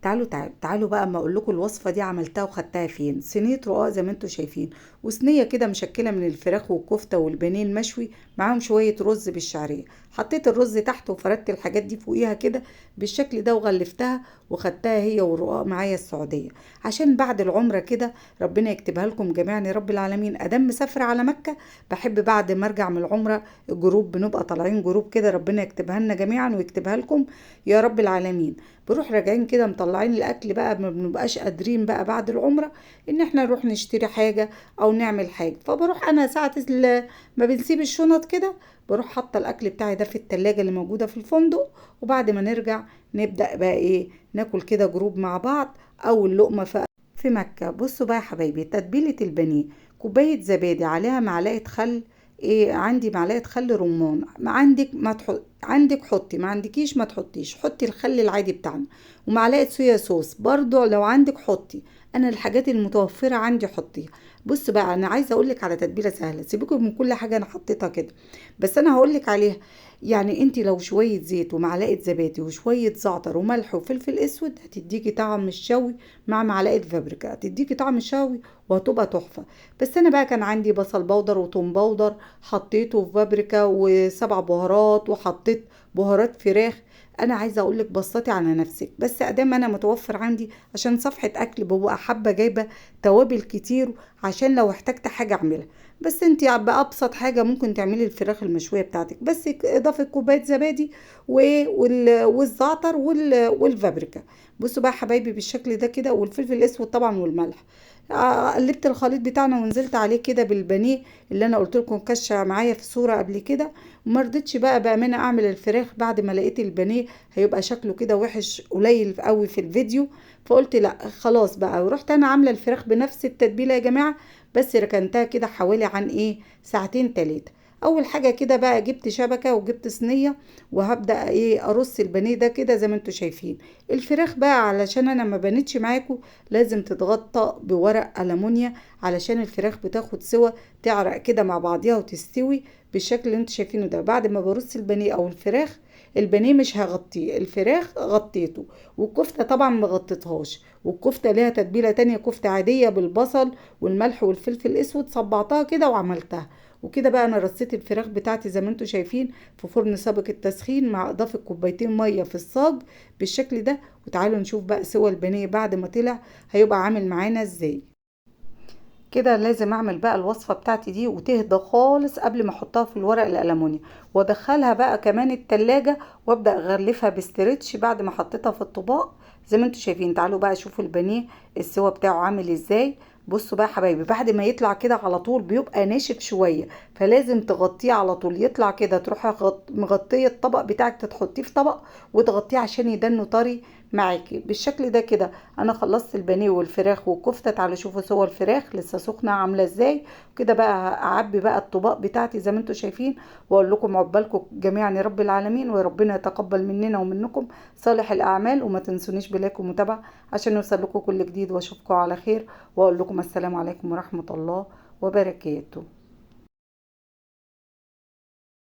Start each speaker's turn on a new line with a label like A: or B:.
A: تعالوا بقى اما اقول لكم الوصفه دي عملتها وخدتها فين. صينيه رقاق زي ما انتم شايفين، وصينيه كده مشكله من الفراخ والكفته والبانيه المشوي، معاهم شويه رز بالشعريه. حطيت الرز تحت وفردت الحاجات دي فوقيها كده بالشكل ده وغلفتها، وخدتها هي والرقاق معايا السعوديه عشان بعد العمره كده. ربنا يكتبها لكم جميعا يا رب العالمين. ادام مسافره على مكه، بحب بعد ما ارجع من العمره الجروب بنبقى طالعين جروب كده، ربنا يكتبها لنا جميعا ويكتبها لكم يا رب العالمين. بنروح راجعين كده مطلعين الاكل بقى، ما بنبقاش قادرين بقى بعد العمره ان احنا نروح نشتري حاجه او نعمل حاجه. فبروح انا ساعه ما بنسيب الشنط كده، بروح حاطه الاكل بتاعي ده في التلاجة اللي موجوده في الفندق، وبعد ما نرجع نبدا بقى ايه، ناكل كده جروب مع بعض اول لقمه في مكه. بصوا بقى يا حبايبي، تتبيله البانيه: كوبايه زبادي عليها معلقه خل. ايه، عندي معلقه خل رمان، ما عندك ما تحط، عندك حطي، ما عندكيش ما تحطيش، حطي الخل العادي بتاعنا. ومعلقه صويا صوص برضو لو عندك حطي، انا الحاجات المتوفره عندي حطيها. بص بقى، انا عايزه اقول لك على تتبيله سهله، سيبكم من كل حاجه انا حطيتها كده، بس انا هقول لك عليها. يعني انت لو شويه زيت ومعلقه زبادي وشويه زعتر وملح وفلفل اسود هتديكي طعم الشوي، مع معلقه فابريكا هتديكي طعم الشوي وهتبقى تحفه. بس انا بقى كان عندي بصل بودر وتوم بودر، حطيته في بابريكا وسبع بهارات، وحطيت بهارات فراخ. انا عايزه اقول لك بسطي على نفسك، بس ادام انا متوفر عندي عشان صفحه اكل ببقى حابه جايبه توابل كتير عشان لو احتجت حاجه اعملها. بس انت بابسط حاجه ممكن تعملي الفراخ المشويه بتاعتك، بس اضافه كوبايه زبادي والزعتر والفابريكا. بصوا بقى يا حبايبي بالشكل ده كده، والفلفل الاسود طبعا والملح. قلبت الخليط بتاعنا ونزلت عليه كده بالبانيه اللي انا قلت لكم كشه معايا في صوره قبل كده. وما رضيتش بقى بامانه اعمل الفراخ بعد ما لقيت البانيه هيبقى شكله كده وحش قليل قوي في الفيديو، فقلت لا خلاص بقى. ورحت انا عامله الفراخ بنفس التتبيله يا جماعه، بس ركنتها كده حوالي عن ايه ساعتين تلاتة. اول حاجه كده بقى جبت شبكه وجبت صينيه، وهبدا ايه ارص البانيه ده كده زي ما انتم شايفين. الفراخ بقى علشان انا ما بانتش معاكم لازم تتغطى بورق ألمونيا علشان الفراخ بتاخد سوا، تعرق كده مع بعضيها وتستوي بالشكل اللي انتوا شايفينه ده. بعد ما برص البانيه او الفراخ، البانيه مش هغطيه، الفراخ غطيته، والكفتة طبعا ما غطيتهاش. والكفتة ليها تتبيلة تانية، كفتة عادية بالبصل والملح والفلفل الاسود، صبعتها كده وعملتها. وكده بقى انا رصيت الفراخ بتاعتي زي ما انتوا شايفين في فرن سابق التسخين، مع اضافة كوبايتين مية في الصاج بالشكل ده. وتعالوا نشوف بقى سوى البانيه بعد ما طلع هيبقى عامل معانا ازاي. كده لازم اعمل بقى الوصفة بتاعتي دي وتهدى خالص قبل ما احطها في الورق الالموني، وادخلها بقى كمان التلاجة، وابدأ اغلفها بستريتش بعد ما حطيتها في الطباق زي ما انتوا شايفين. تعالوا بقى شوفوا البانيه السوا بتاعه عامل ازاي. بصوا بقى يا حبايبي، بعد ما يطلع كده على طول بيبقى ناشف شوية، فلازم تغطيه على طول. يطلع كده تروحي مغطية الطبق بتاعك، تحطيه في طبق وتغطيه عشان يدنه طري معاكي بالشكل ده كده. انا خلصت البانيه والفراخ والكفته، تعالوا شوفوا صور الفراخ لسه سخنه عامله ازاي. كده بقى اعبي بقى الطباق بتاعتي زي ما انتم شايفين، واقول لكم عقبالكم جميعا يا رب العالمين، وربنا يتقبل مننا ومنكم صالح الاعمال. وما تنسونيش بلايك ومتابعه عشان يوصل لكم كل جديد، واشوفكم على خير، واقول لكم السلام عليكم ورحمه الله وبركاته.